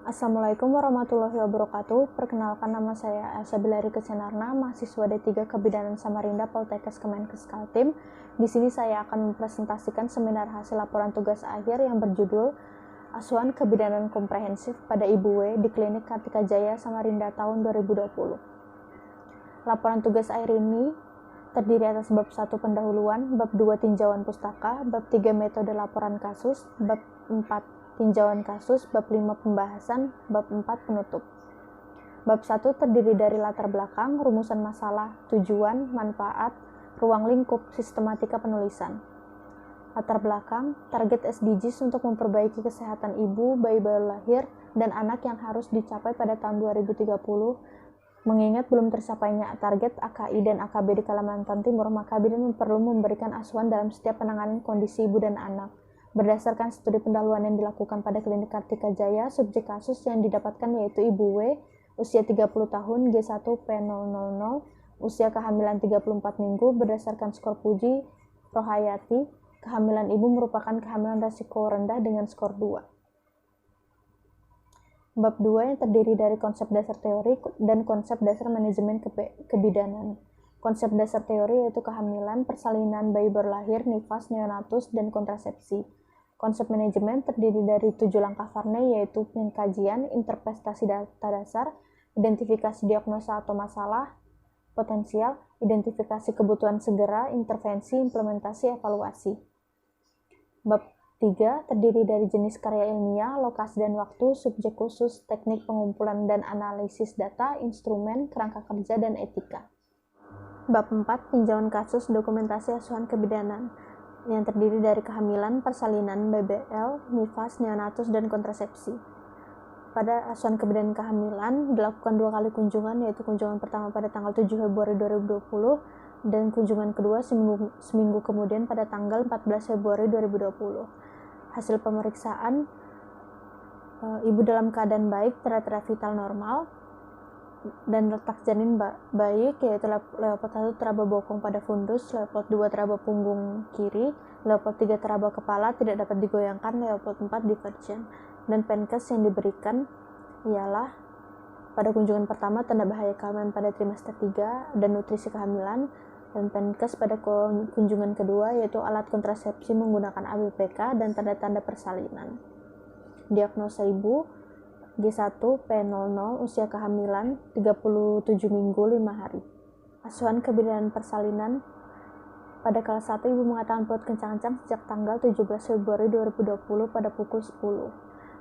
Assalamualaikum warahmatullahi wabarakatuh. Perkenalkan, nama saya Elsa Bilari Kesenarna, mahasiswa D3 Kebidanan Samarinda Poltekkes Kemenkes Kaltim. Di sini saya akan mempresentasikan seminar hasil laporan tugas akhir yang berjudul Asuhan Kebidanan Komprehensif pada Ibu W di Klinik Kartika Jaya Samarinda tahun 2020. Laporan tugas akhir ini terdiri atas bab 1 pendahuluan, bab 2 tinjauan pustaka, bab 3 metode laporan kasus, bab 4 tinjauan kasus, bab 5 pembahasan, bab 4 penutup. Bab 1 terdiri dari latar belakang, rumusan masalah, tujuan, manfaat, ruang lingkup, sistematika penulisan. Latar belakang, target SDGs untuk memperbaiki kesehatan ibu, bayi baru lahir, dan anak yang harus dicapai pada tahun 2030. Mengingat belum tercapainya target AKI dan AKB di Kalimantan Timur, maka bidan perlu memberikan asuhan dalam setiap penanganan kondisi ibu dan anak. Berdasarkan studi pendahuluan yang dilakukan pada Klinik Kartika Jaya, subjek kasus yang didapatkan yaitu Ibu W, usia 30 tahun, G1 P000, usia kehamilan 34 minggu, berdasarkan skor Puji Rohayati, kehamilan ibu merupakan kehamilan resiko rendah dengan skor 2. Bab 2 yang terdiri dari konsep dasar teori dan konsep dasar manajemen kebidanan. Konsep dasar teori yaitu kehamilan, persalinan, bayi baru lahir, nifas, neonatus, dan kontrasepsi. Konsep manajemen terdiri dari 7 langkah Varney, yaitu pengkajian, interpretasi data dasar, identifikasi diagnosa atau masalah potensial, identifikasi kebutuhan segera, intervensi, implementasi, evaluasi. Bab 3 terdiri dari jenis karya ilmiah, lokasi dan waktu, subjek khusus, teknik pengumpulan dan analisis data, instrumen, kerangka kerja, dan etika. Bab 4 tinjauan kasus, dokumentasi asuhan kebidanan, yang terdiri dari kehamilan, persalinan, BBL, nifas, neonatus, dan kontrasepsi. Pada asuhan kebidanan kehamilan, dilakukan 2 kali kunjungan, yaitu kunjungan pertama pada tanggal 7 Februari 2020 dan kunjungan kedua seminggu kemudian pada tanggal 14 Februari 2020. Hasil pemeriksaan, ibu dalam keadaan baik, tera-tera vital normal, dan letak janin baik, yaitu leopard 1 teraba bokong pada fundus, leopard 2 teraba punggung kiri, leopard 3 teraba kepala tidak dapat digoyangkan, leopard 4 divergen. Dan penkes yang diberikan ialah pada kunjungan pertama tanda bahaya kehamilan pada trimester 3 dan nutrisi kehamilan, dan penkes pada kunjungan kedua yaitu alat kontrasepsi menggunakan ABPK dan tanda-tanda persalinan. Diagnosa ibu G1 P00, usia kehamilan 37 minggu 5 hari. Asuhan kebidanan persalinan pada kelas 1, ibu mengatakan perut kencang-kencang sejak tanggal 17 Februari 2020 pada pukul 10.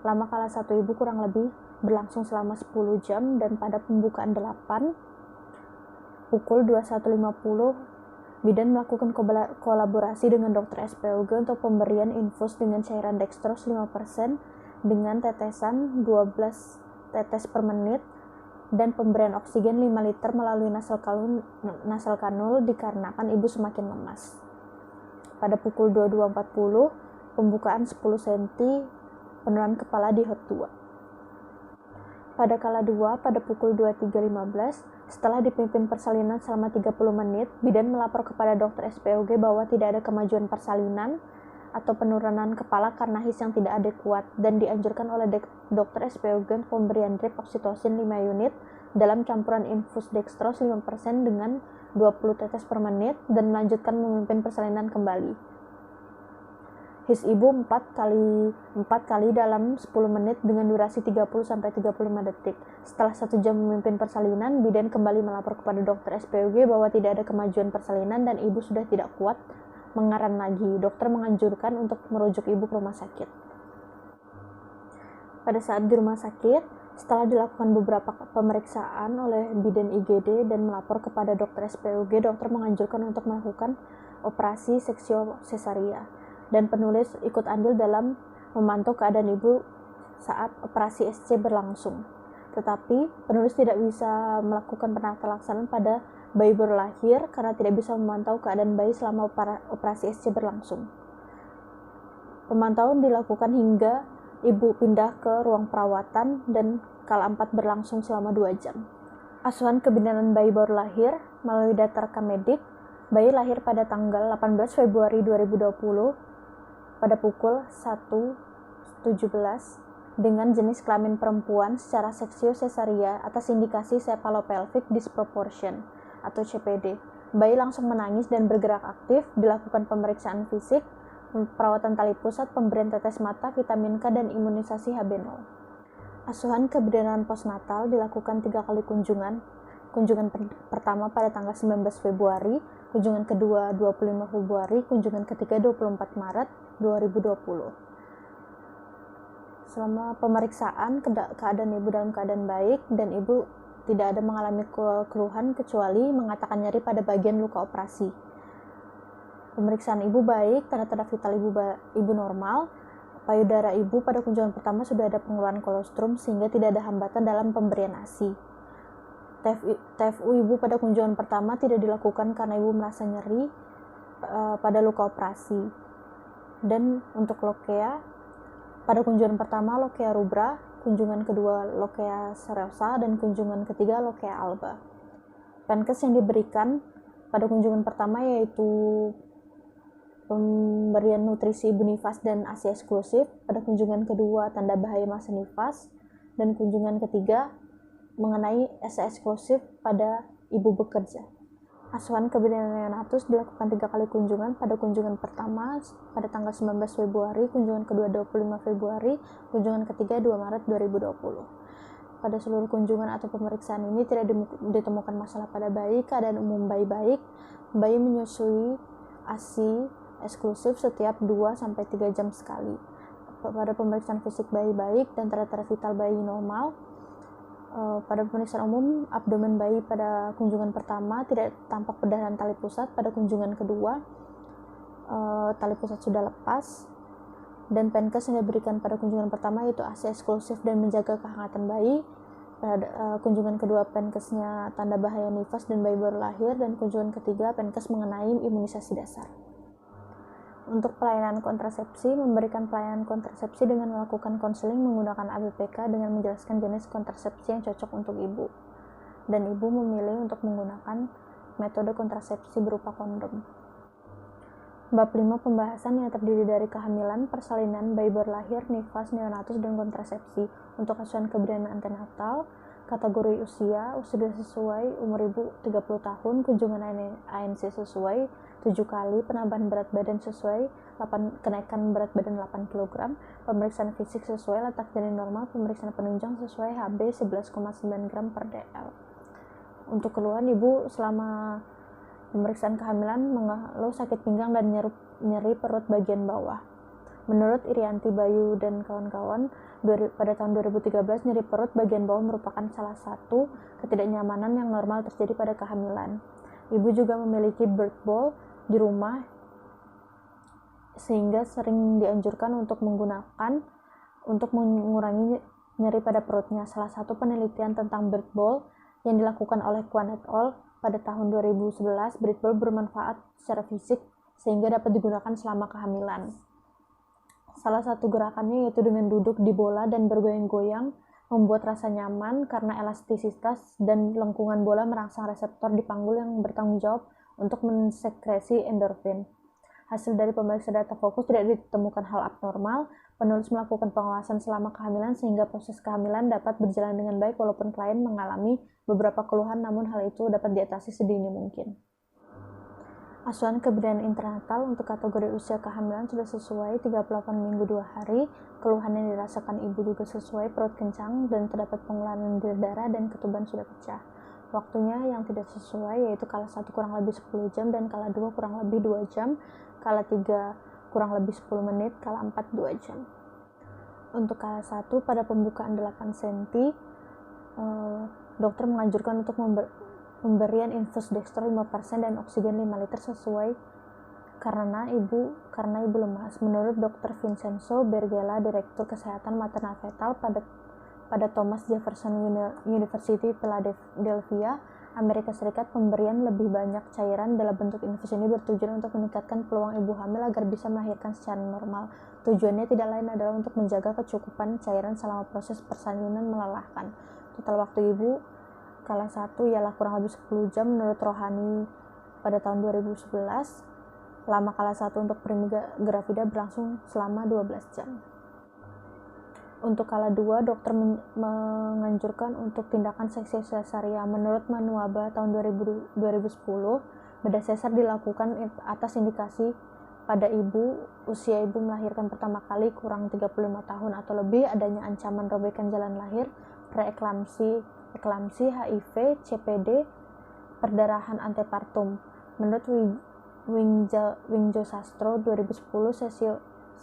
Lama kelas 1 ibu kurang lebih berlangsung selama 10 jam dan pada pembukaan 8 pukul 21.50 bidan melakukan kolaborasi dengan dokter SPOG untuk pemberian infus dengan cairan dextrose 5% dengan tetesan 12 tetes per menit dan pemberian oksigen 5 liter melalui nasal kanul dikarenakan ibu semakin lemas. Pada pukul 22.40 pembukaan 10 cm penurunan kepala di HOT 2. Pada kala 2 pada pukul 23.15 setelah dipimpin persalinan selama 30 menit, bidan melapor kepada dokter SPOG bahwa tidak ada kemajuan persalinan atau penurunan kepala karena his yang tidak adekuat dan dianjurkan oleh dokter SPOG pemberian drip oksitosin 5 unit dalam campuran infus dextrose 5% dengan 20 tetes per menit dan melanjutkan memimpin persalinan kembali. His ibu 4 kali dalam 10 menit dengan durasi 30-35 detik. Setelah 1 jam memimpin persalinan, bidan kembali melapor kepada dokter SPOG bahwa tidak ada kemajuan persalinan dan ibu sudah tidak kuat mengaran lagi. Dokter menganjurkan untuk merujuk ibu ke rumah sakit. Pada saat di rumah sakit, setelah dilakukan beberapa pemeriksaan oleh bidan IGD dan melapor kepada dokter SPOG, dokter menganjurkan untuk melakukan operasi seksio sesaria dan penulis ikut andil dalam memantau keadaan ibu saat operasi SC berlangsung. Tetapi penulis tidak bisa melakukan penata laksanaan pada bayi baru lahir karena tidak bisa memantau keadaan bayi selama operasi SC berlangsung. Pemantauan dilakukan hingga ibu pindah ke ruang perawatan dan kala 4 berlangsung selama 2 jam. Asuhan kebidanan bayi baru lahir melalui data rekam medik, bayi lahir pada tanggal 18 Februari 2020 pada pukul 1.17 dengan jenis kelamin perempuan secara seksio sesaria atas indikasi cephalopelvic disproportion atau CPD. Bayi langsung menangis dan bergerak aktif, dilakukan pemeriksaan fisik, perawatan tali pusat, pemberian tetes mata, vitamin K, dan imunisasi HB0. Asuhan kebidanan postnatal dilakukan 3 kali kunjungan. Kunjungan pertama pada tanggal 19 Februari, kunjungan kedua 25 Februari, kunjungan ketiga 24 Maret 2020. Selama pemeriksaan, keadaan ibu dalam keadaan baik dan ibu tidak ada mengalami keluhan kecuali mengatakan nyeri pada bagian luka operasi. Pemeriksaan ibu baik, tanda-tanda vital ibu normal. Payudara ibu pada kunjungan pertama sudah ada pengeluaran kolostrum sehingga tidak ada hambatan dalam pemberian ASI. TFU ibu pada kunjungan pertama tidak dilakukan karena ibu merasa nyeri pada luka operasi. Dan untuk lokea, pada kunjungan pertama lokea rubra, kunjungan kedua lokea serosa, dan kunjungan ketiga lokea alba. Penkes yang diberikan pada kunjungan pertama yaitu pemberian nutrisi ibu nifas dan ASI eksklusif, pada kunjungan kedua tanda bahaya masa nifas, dan kunjungan ketiga mengenai ASI eksklusif pada ibu bekerja. Asuhan kebidanan neonatus dilakukan 3 kali kunjungan. Pada kunjungan pertama pada tanggal 19 Februari, kunjungan kedua 25 Februari, kunjungan ketiga 2 Maret 2020. Pada seluruh kunjungan atau pemeriksaan ini tidak ditemukan masalah pada bayi, keadaan umum bayi baik, bayi menyusui ASI eksklusif setiap 2-3 jam sekali. Pada pemeriksaan fisik bayi baik dan tanda-tanda vital bayi normal. Pada pemeriksaan umum, abdomen bayi pada kunjungan pertama tidak tampak perdarahan tali pusat. Pada kunjungan kedua, tali pusat sudah lepas. Dan penkes yang diberikan pada kunjungan pertama yaitu ASI eksklusif dan menjaga kehangatan bayi. Pada kunjungan kedua, penkesnya tanda bahaya nifas dan bayi baru lahir. Dan kunjungan ketiga, penkes mengenai imunisasi dasar. Untuk pelayanan kontrasepsi, memberikan pelayanan kontrasepsi dengan melakukan konseling menggunakan ABPK dengan menjelaskan jenis kontrasepsi yang cocok untuk ibu. Dan ibu memilih untuk menggunakan metode kontrasepsi berupa kondom. Bab 5 pembahasan yang terdiri dari kehamilan, persalinan, bayi baru lahir, nifas, neonatus, dan kontrasepsi. Untuk asuhan kebidanan antenatal, kategori usia sudah sesuai, umur ibu 30 tahun, kunjungan ANC sesuai 7 kali, penambahan berat badan sesuai, kenaikan berat badan 8 kg, pemeriksaan fisik sesuai, letak janin normal, pemeriksaan penunjang sesuai, HB 11,9 gram per dl. Untuk keluhan, ibu selama pemeriksaan kehamilan mengeluh sakit pinggang dan nyeri perut bagian bawah. Menurut Irianti Bayu dan kawan-kawan, pada tahun 2013 nyeri perut bagian bawah merupakan salah satu ketidaknyamanan yang normal terjadi pada kehamilan. Ibu juga memiliki birth ball di rumah sehingga sering dianjurkan untuk mengurangi nyeri pada perutnya. Salah satu penelitian tentang birth ball yang dilakukan oleh Kwan et al. Pada tahun 2011, birth ball bermanfaat secara fisik sehingga dapat digunakan selama kehamilan. Salah satu gerakannya yaitu dengan duduk di bola dan bergoyang-goyang, membuat rasa nyaman karena elastisitas dan lengkungan bola merangsang reseptor di panggul yang bertanggung jawab untuk mensekresi endorfin. Hasil dari pemeriksa data fokus tidak ditemukan hal abnormal. Penulis melakukan pengawasan selama kehamilan sehingga proses kehamilan dapat berjalan dengan baik walaupun klien mengalami beberapa keluhan, namun hal itu dapat diatasi sedini mungkin. Asuhan kebidanan intranatal untuk kategori usia kehamilan sudah sesuai 38 minggu 2 hari, keluhan yang dirasakan ibu juga sesuai, perut kencang dan terdapat pengeluaran darah dan ketuban sudah pecah. Waktunya yang tidak sesuai yaitu kala 1 kurang lebih 10 jam dan kala 2 kurang lebih 2 jam, kala 3 kurang lebih 10 menit, kala 4 2 jam. Untuk kala 1 pada pembukaan 8 cm, dokter menganjurkan untuk pemberian infus dextro 5% dan oksigen 5 liter sesuai karena ibu lemas. Menurut Dr. Vincenzo Bergela, Direktur Kesehatan Maternal Fetal pada Thomas Jefferson University Philadelphia, Amerika Serikat, pemberian lebih banyak cairan dalam bentuk infus ini bertujuan untuk meningkatkan peluang ibu hamil agar bisa melahirkan secara normal. Tujuannya tidak lain adalah untuk menjaga kecukupan cairan selama proses persalinan melelahkan. Total waktu ibu kala 1 ialah kurang lebih 10 jam menurut Rohani pada tahun 2011. Lama kala 1 untuk primi gravida berlangsung selama 12 jam. Untuk kala 2, dokter menganjurkan untuk tindakan seksi sesaria. Menurut Manuaba tahun 2010, bedah sesar dilakukan atas indikasi pada ibu usia ibu melahirkan pertama kali kurang 35 tahun atau lebih, adanya ancaman robekan jalan lahir, preeklamsi, HIV, CPD, perdarahan antepartum. Menurut Wingjo Sastro 2010, sesi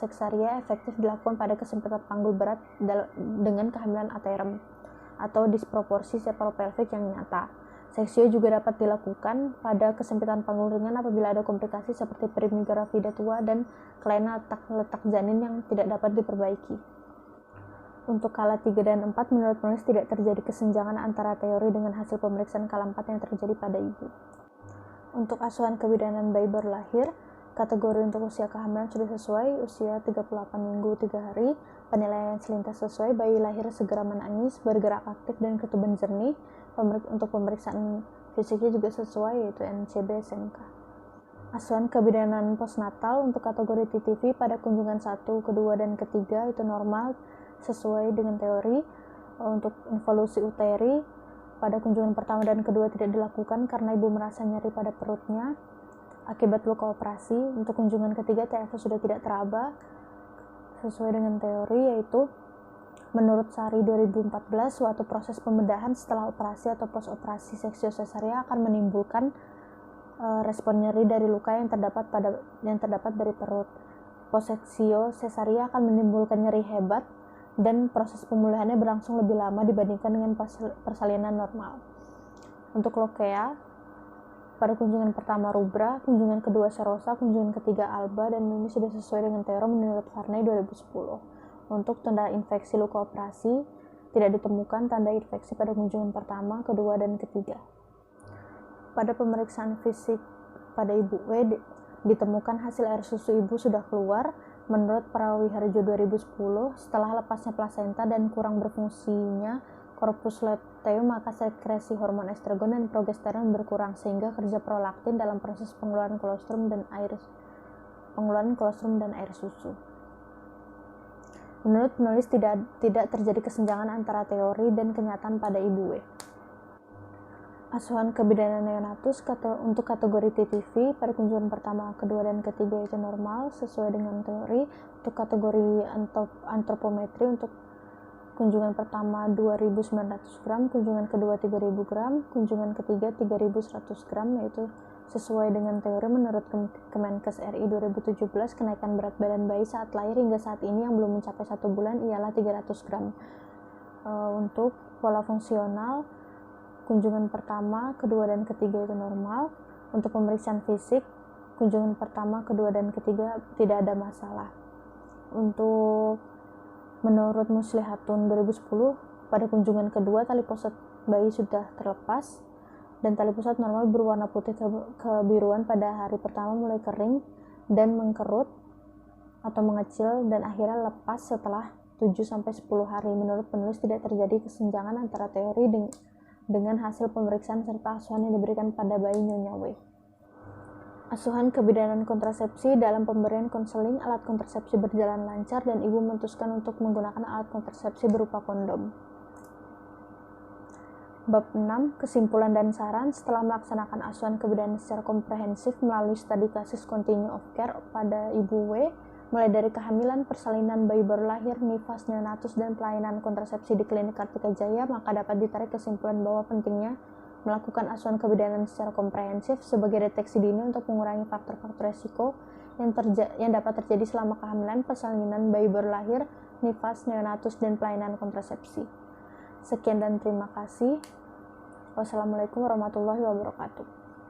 seksaria efektif dilakukan pada kesempitan panggul berat dengan kehamilan aterem atau disproporsi sepalopelvik yang nyata. Seksio juga dapat dilakukan pada kesempitan panggul ringan apabila ada komplikasi seperti primigravida tua dan kelainan letak janin yang tidak dapat diperbaiki. Untuk kala 3 dan 4, menurut penulis tidak terjadi kesenjangan antara teori dengan hasil pemeriksaan kala 4 yang terjadi pada ibu. Untuk asuhan kebidanan bayi baru lahir, kategori untuk usia kehamilan sudah sesuai, usia 38 minggu 3 hari, penilaian selintas sesuai, bayi lahir segera menangis, bergerak aktif dan ketuban jernih. Untuk pemeriksaan fisiknya juga sesuai, yaitu NCB SMK. Asuhan kebidanan postnatal untuk kategori TTV pada kunjungan 1, kedua, dan ketiga itu normal sesuai dengan teori. Untuk involusi uteri pada kunjungan pertama dan kedua tidak dilakukan karena ibu merasa nyeri pada perutnya akibat luka operasi. Untuk kunjungan ketiga TFS sudah tidak teraba sesuai dengan teori, yaitu menurut Sari 2014, suatu proses pembedahan setelah operasi atau post operasi seksio sesaria akan menimbulkan respon nyeri dari luka yang terdapat dari perut. Post-seksio sesaria akan menimbulkan nyeri hebat dan proses pemulihannya berlangsung lebih lama dibandingkan dengan persalinan normal. Untuk lokea, pada kunjungan pertama rubra, kunjungan kedua serosa, kunjungan ketiga alba, dan ini sudah sesuai dengan teori menurut Varney 2010. Untuk tanda infeksi luka operasi, tidak ditemukan tanda infeksi pada kunjungan pertama, kedua, dan ketiga. Pada pemeriksaan fisik pada ibu W, ditemukan hasil air susu ibu sudah keluar. Menurut Prawiharjo 2010, setelah lepasnya plasenta dan kurang berfungsinya corpus luteum, maka sekresi hormon estrogen dan progesteron berkurang sehingga kerja prolaktin dalam proses pengeluaran kolostrum dan air susu. Menurut penulis tidak terjadi kesenjangan antara teori dan kenyataan pada ibu W. Asuhan kebidanan neonatus untuk kategori TTV pada kunjungan pertama, kedua, dan ketiga itu normal sesuai dengan teori. Untuk kategori antropometri, untuk kunjungan pertama 2.900 gram, kunjungan kedua 3.000 gram, kunjungan ketiga 3.100 gram, yaitu sesuai dengan teori menurut Kemenkes RI 2017. Kenaikan berat badan bayi saat lahir hingga saat ini yang belum mencapai 1 bulan ialah 300 gram. Untuk pola fungsional, kunjungan pertama, kedua, dan ketiga itu normal. Untuk pemeriksaan fisik, kunjungan pertama, kedua, dan ketiga tidak ada masalah. Untuk menurut Muslihatun 2010, pada kunjungan kedua tali pusat bayi sudah terlepas dan tali pusat normal berwarna putih kebiruan pada hari pertama, mulai kering dan mengkerut atau mengecil dan akhirnya lepas setelah 7-10 hari. Menurut penulis tidak terjadi kesenjangan antara teori dengan hasil pemeriksaan serta asuhan yang diberikan pada bayi Nyonya W. Asuhan kebidanan kontrasepsi dalam pemberian konseling alat kontrasepsi berjalan lancar dan ibu memutuskan untuk menggunakan alat kontrasepsi berupa kondom. Bab 6. Kesimpulan dan saran. Setelah melaksanakan asuhan kebidanan secara komprehensif melalui studi kasus continue of care pada ibu W, mulai dari kehamilan, persalinan bayi baru lahir, nifas, neonatus, dan pelayanan kontrasepsi di klinik Kartika Jaya, maka dapat ditarik kesimpulan bahwa pentingnya melakukan asuhan kebidanan secara komprehensif sebagai deteksi dini untuk mengurangi faktor-faktor resiko yang dapat terjadi selama kehamilan, persalinan bayi baru lahir, nifas, neonatus, dan pelayanan kontrasepsi. Sekian dan terima kasih. Wassalamualaikum warahmatullahi wabarakatuh.